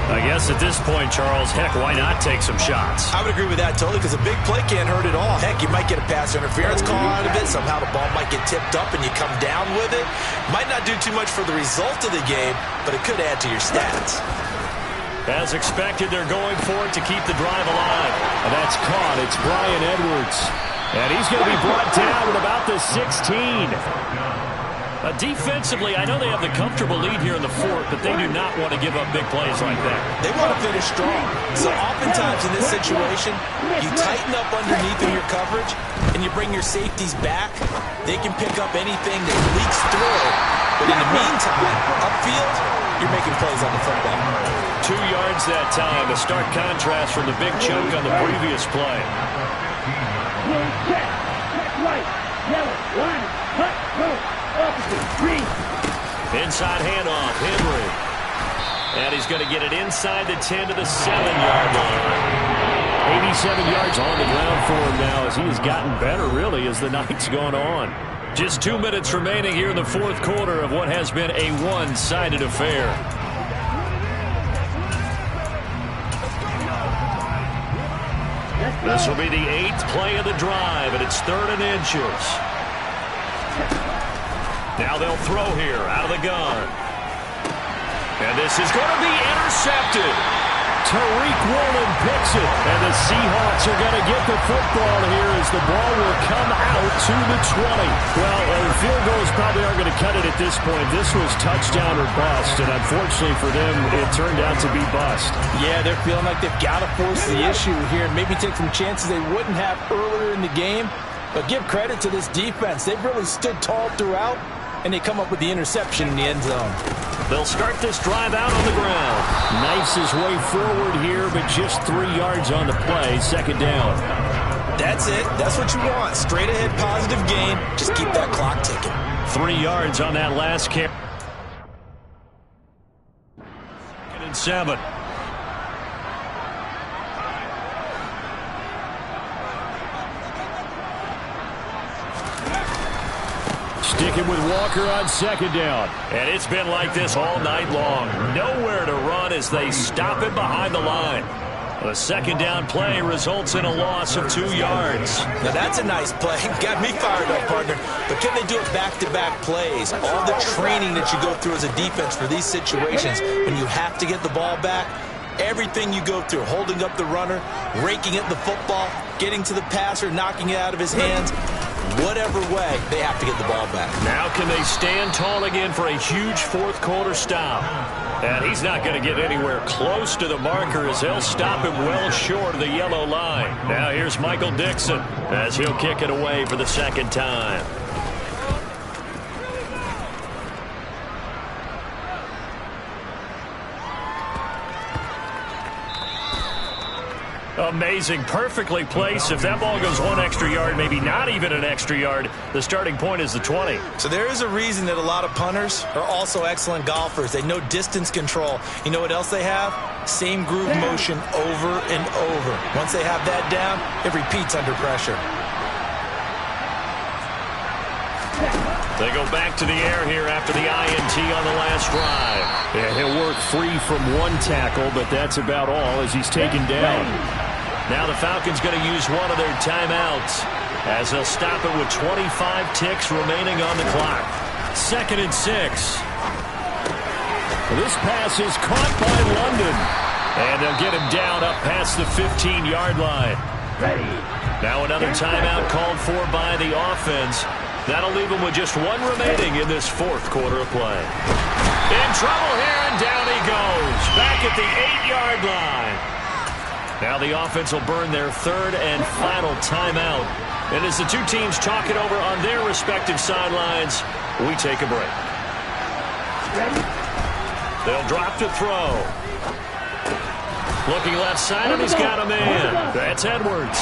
I guess at this point, Charles, heck, why not take some shots? I would agree with that totally, because a big play can't hurt at all. Heck, you might get a pass interference call out of it. Somehow the ball might get tipped up and you come down with it. Might not do too much for the result of the game, but it could add to your stats. As expected, they're going for it to keep the drive alive. And that's caught. It's Brian Edwards. And he's going to be brought down at about the 16. Defensively, I know they have the comfortable lead here in the 4th, but they do not want to give up big plays like that. They want to finish strong. So oftentimes in this situation, you tighten up underneath in your coverage, and you bring your safeties back. They can pick up anything that leaks through. But in the meantime, upfield, you're making plays on the football. 2 yards that time, a stark contrast from the big chunk on the previous play. Check right, yellow, line, cut, go. Inside handoff, Henry. And he's going to get it inside the 10 to the 7-yard line. 87 yards on the ground for him now as he has gotten better, really, as the night's gone on. Just 2 minutes remaining here in the 4th quarter of what has been a one-sided affair. This will be the 8th play of the drive, and it's 3rd and inches. Now they'll throw here out of the gun. And this is going to be intercepted. Tariq Woolen picks it. And the Seahawks are going to get the football here as the ball will come out to the 20. Well, field goals probably aren't going to cut it at this point. This was touchdown or bust, and unfortunately for them, it turned out to be bust. Yeah, they're feeling like they've got to force the issue here and maybe take some chances they wouldn't have earlier in the game. But give credit to this defense. They've really stood tall throughout, and they come up with the interception in the end zone. They'll start this drive out on the ground. Knifes his way forward here, but just 3 yards on the play. Second down. That's it. That's what you want. Straight ahead positive gain. Just keep that clock ticking. 3 yards on that last carry. 2nd and 7. Sticking with Walker on 2nd down. And it's been like this all night long. Nowhere to run as they stop it behind the line. The 2nd down play results in a loss of 2 yards. Now that's a nice play. Got me fired up, partner. But can they do it back-to-back plays? All the training that you go through as a defense for these situations, when you have to get the ball back, everything you go through, holding up the runner, raking at the football, getting to the passer, knocking it out of his hands, whatever way, they have to get the ball back. Now can they stand tall again for a huge 4th quarter stop? And he's not going to get anywhere close to the marker as they'll stop him well short of the yellow line. Now here's Michael Dixon as he'll kick it away for the 2nd time. Amazing. Perfectly placed. If that ball goes 1 extra yard, maybe not even an extra yard, the starting point is the 20. So there is a reason that a lot of punters are also excellent golfers. They know distance control. You know what else they have? Same groove motion over and over. Once they have that down, it repeats under pressure. They go back to the air here after the INT on the last drive. Yeah, he'll work free from 1 tackle, but that's about all as he's taken down. Now the Falcons going to use one of their timeouts as they'll stop it with 25 ticks remaining on the clock. 2nd and 6. This pass is caught by London. And they'll get him down up past the 15-yard line. Now another timeout called for by the offense. That'll leave him with just 1 remaining in this 4th quarter of play. In trouble here, and down he goes. Back at the 8-yard line. Now the offense will burn their 3rd and final timeout. And as the two teams talk it over on their respective sidelines, we take a break. They'll drop to throw. Looking left side, and he's got a man. That's Edwards.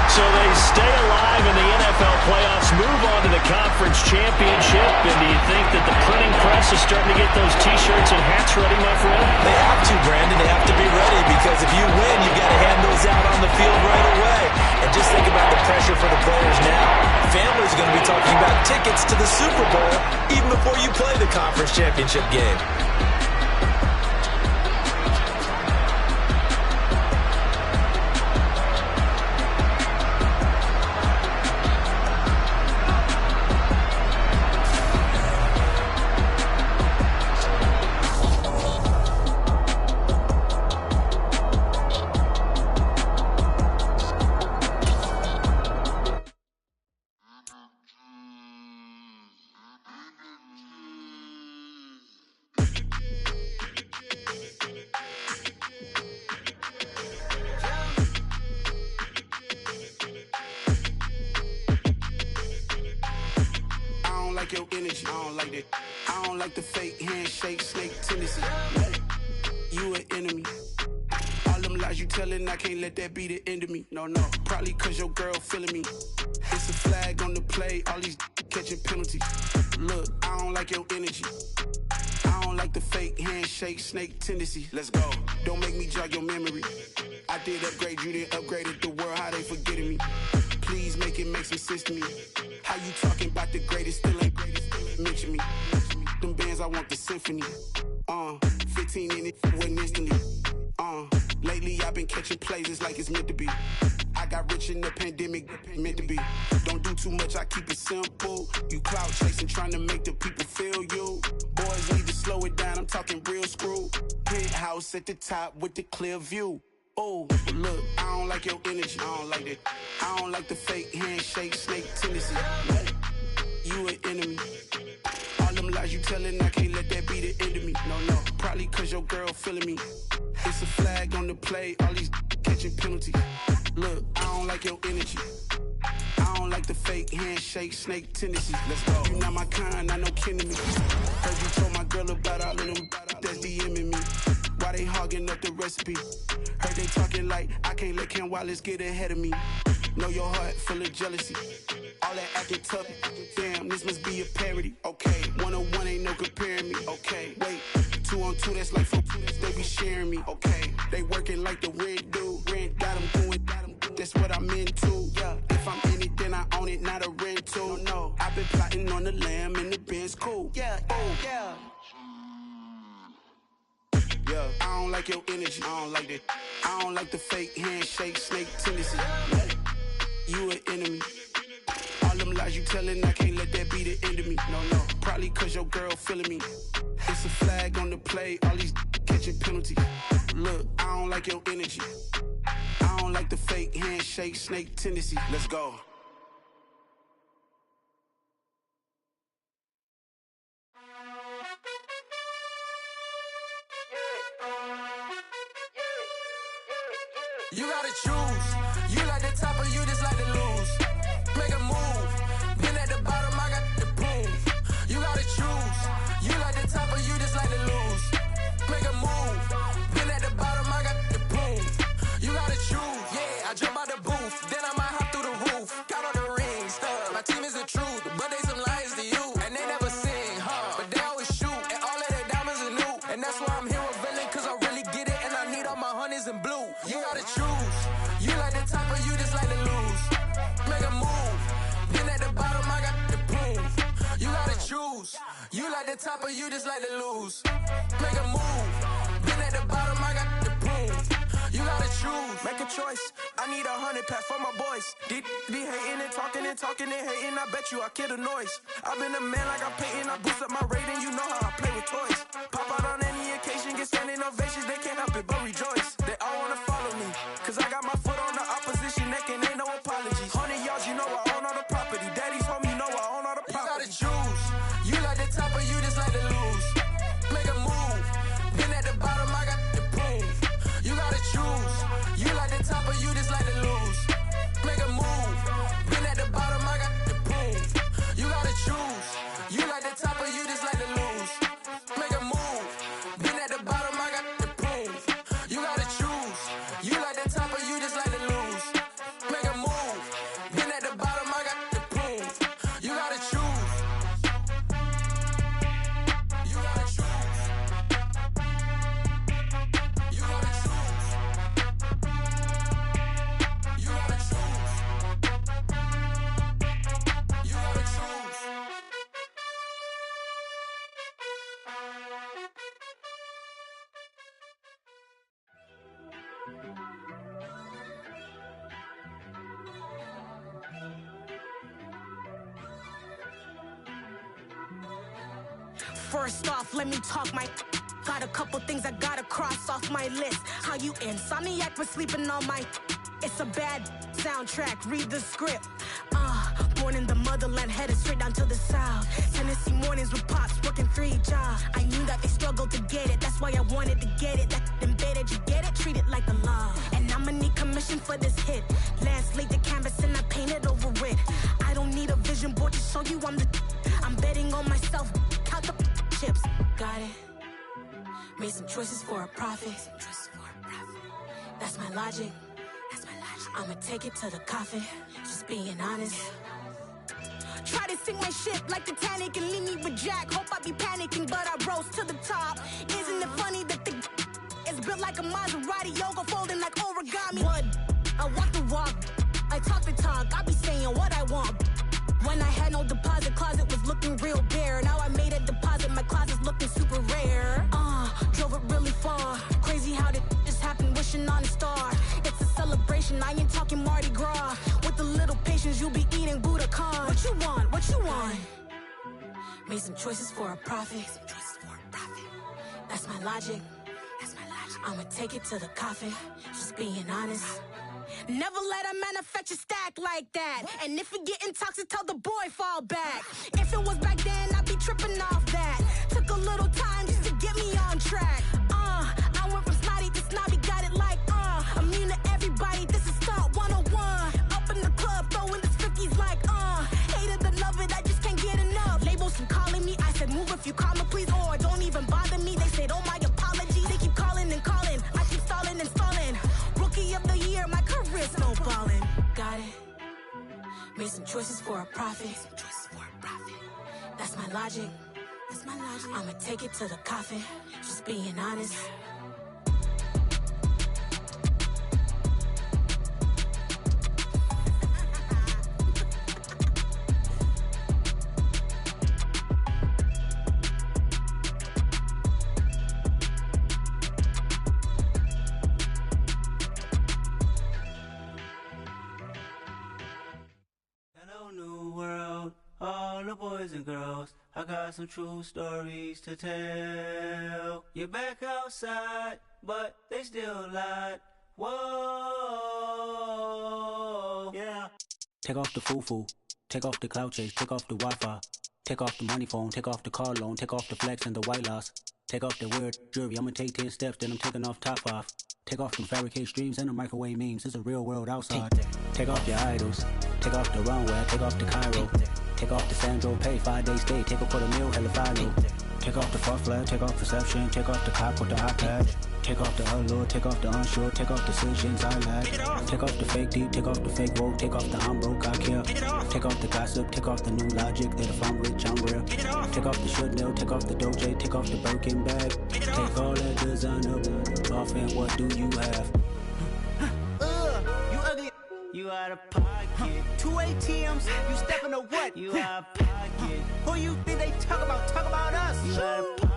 So they stay alive in the NFL playoffs, move on to the conference championship. And do you think that the printing press is starting to get those T-shirts and hats ready, my friend? They have to, Brandon. They have to be ready because if you win, you got to hand those out on the field right away. And just think about the pressure for the players now. Families are going to be talking about tickets to the Super Bowl even before you play the conference championship game. Your energy, I don't like that. I don't like the fake handshake, snake tendency. You an enemy. All them lies you telling, I can't let that be the end of me. No, probably cause your girl feeling me. It's a flag on the play, all these catching penalties. Look, I don't like your energy. I don't like the fake handshake, snake tendency. Let's go. Don't make me jog your memory. I did upgrade, you didn't upgrade it. The world, how they forgetting me. Please make it make some sense to me. How you talking about the greatest, still ain't greatest, mention me. Them bands, I want the symphony. 15 in it, went instantly. Lately I've been catching plays, it's like it's meant to be. I got rich in the pandemic, meant to be. Don't do too much, I keep it simple. You clout chasing, trying to make the people feel you. Boys need to slow it down, I'm talking real screw. Penthouse at the top with the clear view. Oh, look, I don't like your energy, I don't like that. I don't like the fake handshake, snake tendency. You an enemy. All them lies you telling, I can't let that be the end of me. No, probably cause your girl feeling me. It's a flag on the play, all these catching penalties. Look, I don't like your energy. I don't like the fake handshake, snake tendencies. Let's go. You not my kind, I know kin to me. Heard you told my girl about all of them that's DMing me. Why they hogging up the recipe? Heard they talking like I can't let Ken Wallace get ahead of me. Know your heart full of jealousy. All that acting tough, damn, this must be a parody. Okay, 1-on-1 ain't no comparing me. Okay, wait, 2-on-2, that's like 4, they be sharing me. Okay, they working like the rent do. Rent got them going, that's what I'm into. Yeah, if I'm in it, then I own it, not a rental. No, I've been plotting on the lamb and the Benz cool. Yeah, yeah. Yeah, I don't like your energy, I don't like that. I don't like the fake handshake, snake tendency. You an enemy. All them lies you telling, I can't let that be the end of me. No, probably cause your girl feeling me. It's a flag on the play, all these catching penalties. Look, I don't like your energy. I don't like the fake handshake, snake tendency. Let's go. You gotta choose. You like the top or you just like to lose. Make a move. Been at the bottom, I got the proof. You gotta choose. You like the top or you just like to lose. Make a move. Been at the bottom, I got the proof. You gotta choose. Yeah, I jump out the booth. Then I might hop through the roof. Count on the rings, stuff. My team is the truth, but they some liars to you. And they never sing, but they always shoot. And all of their diamonds are new. And that's why I'm here with Villain, cause I really get it. And I need all my honeys in blue. You gotta choose. You like the top or you just like to lose. Make a move. Been at the bottom, I got the proof. You gotta choose. You like the top or you just like to lose. Make a move. Been at the bottom, I got the proof. You gotta choose. Make a choice. I need 100 pack for my boys. Be hating and talking and hating. I bet you I kill the noise. I've been a man like I'm Peyton. I boost up my rating. You know how I play with toys. Pop out on any occasion, get standing ovations. They can't help it but rejoice. They all wanna follow me, cause I got my foot on the opposition neck and ain't no apologies. 100 yards, you know I own all the property. Daddy's home, you know I own all the property. You gotta choose. You like the top or you just like to lose. Make a move. Been at the bottom, I got the proof. You gotta choose. You like the top or you just like to lose. Make a move. Been at the bottom, I got the proof. You gotta choose. You like the top or you just like to lose. Make a move. Been at the bottom, I got the proof. You gotta choose. You like the top or you just like to lose. Make a move. Been at the bottom, I got the proof. You gotta choose. You gotta choose. You gotta choose. You gotta choose. You gotta choose. First off, let me talk my. Got a couple things I gotta cross off my list. How you insomniac for sleeping on my. It's a bad soundtrack, read the script. Born in the motherland, headed straight down to the south. Tennessee mornings with pops, working 3 jobs. I knew that they struggled to get it, that's why I wanted to get it. That embedded, you get it, treat it like a law. And I'ma need commission for this hit. Lance laid the canvas and I painted over it. I don't need a vision board to show you I'm the. I'm betting on myself, count the chips. Got it. Made some choices for a profit. That's my logic. I'ma take it to the coffin. Just being honest. Try to sink my ship like Titanic and leave me with Jack. Hope I be panicking, but I rose to the top. Isn't it funny that the is built like a Maserati, yoga folding like origami? What? I walk the walk. I talk the talk. I be saying what I want. When I had no deposit, closet was looking real bare. Now I made a deposit, my closet's looking super rare. Drove it really far. Crazy how did this happen, wishing on a star. It's a celebration. celebration, I ain't talking Mardi Gras. With a little patience, you'll be eating Budokan. What you want? What you want? Made some choices for a profit. That's my logic. I'ma take it to the coffin. Just being honest. Never let a manufacture stack like that. And if it getting toxic, tell the boy fall back. If it was back then, I'd be tripping off that. Took a little time just to get me on track. I went from snotty to snobby, got it like immune to everybody. This is stunt 101. Up in the club, throwing the 50s like hate it or love it, I just can't get enough. Labels from calling me, I said move if you call me please, or don't even bother me. They said oh my apology, they keep calling and calling. I keep stalling and stalling. Rookie of the year, my career snowballing. Got it. Made some choices for a profit. That's my logic. I'ma take it to the coffin. Just being honest. Boys and girls, I got some true stories to tell. You're back outside, but they still lied. Whoa, yeah. Take off the foo-foo, take off the cloud chase, take off the Wi-Fi, take off the money phone, take off the car loan, take off the flex and the white loss, take off the weird jewelry. I'ma take 10 steps, then I'm taking off top 5. Take off them fabricated streams and the microwave memes. It's a real world outside. Take off your idols, take off the runway, take off the Cairo. Take off the Sandro pay, 5 days stay, take a quarter meal, hella final. Take off the fuck flag, take off perception, take off the cop with the iPad. Take off the allure, take off the unsure, take off decisions I lack. Take off the fake deep, take off the fake woke, take off the I'm broke, I care. Take off the gossip, take off the new logic that if I'm rich, I'm real. Take off the Chanel, take off the Doja, take off the Birkin bag. Take all that designer off and what do you have? You ugly. You out of pocket. 2 Y.T.Ms, you stepping to what? You out of pocket. Who you think they talk about? Talk about us. You out of pocket.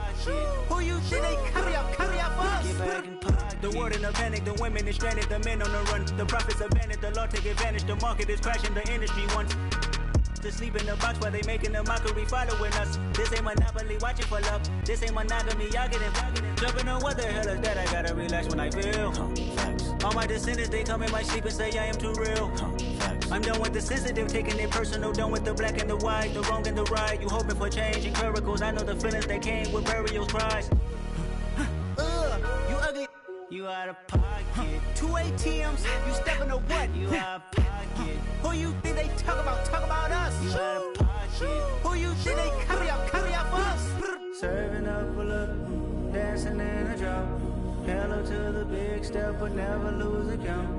Who you think they carry up for us? Get back in pocket. The world in a panic, the women is stranded, the men on the run. The profits abandoned, the law take advantage. The market is crashing, the industry wants to sleep in the box while they making a mockery following us. This ain't monopoly, watching for love. This ain't monogamy, y'all getting jumping on what the hell is that? I gotta relax when I feel. All my descendants, they come in my sleep and say I am too real. I'm done with the sensitive, taking it personal. Done with the black and the white, the wrong and the right. You hoping for change and miracles. I know the feelings that came with burial cries. You ugly. You out of pocket. 2 Y.T.Ms, you stepping to what? You out of pocket. Who you think they talk about? Talk about us. You out of pocket. Who you think they carry up for us? Serving up a look, dancing in a drop. Hello to the big step, but never lose a count.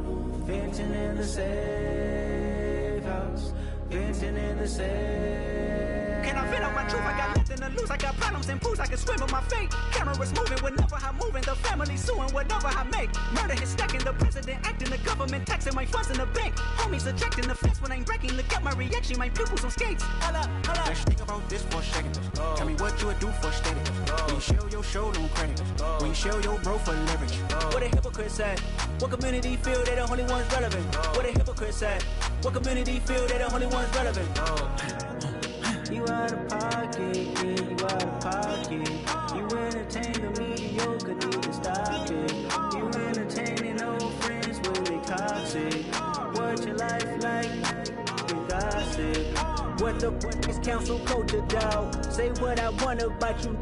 Venting in the safe house. Venting in the safe. Can I vent on my truth? I got nothing to lose. I got problems and pools. I can swim with my fate. Cameras moving whenever I'm moving. The family suing whatever I make. Murder is stacking. The president acting. The government taxing my funds in the bank. Homies ejecting the fence when I'm breaking. Look at my reaction. My pupils on skates. Holla, holla. Let's think about this for a second. Tell me what you would do for status. When you show your show, no credit. When you show your bro for leverage. What a hypocrite said. What community feel they the only ones relevant? What a hypocrite said. What community feel they the only ones relevant? You out of pocket, yeah, you out of pocket. You entertain the mediocre, need to stop it. You entertaining old friends when they toxic. What your life like? You gossip. What the fuck is council culture, dog? Say what I want about you.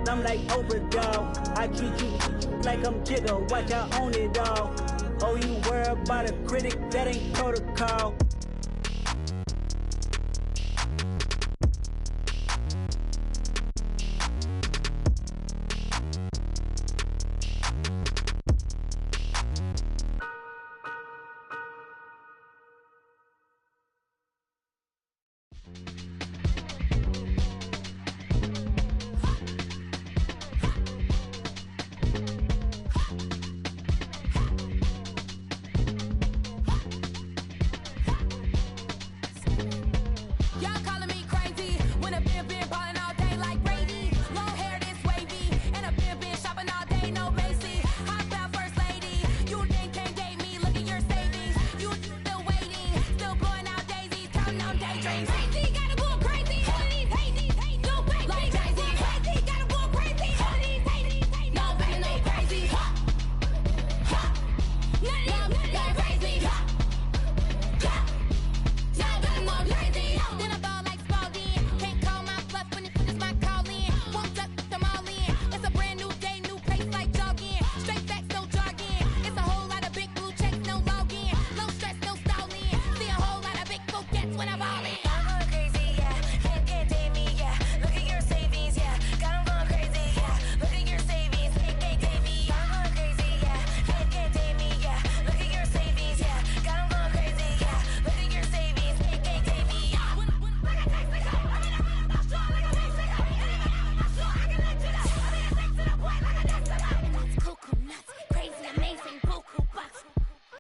I'm like overdog. I treat you like I'm Jigga. Watch I own it all. Oh, you worry about a critic? That ain't protocol.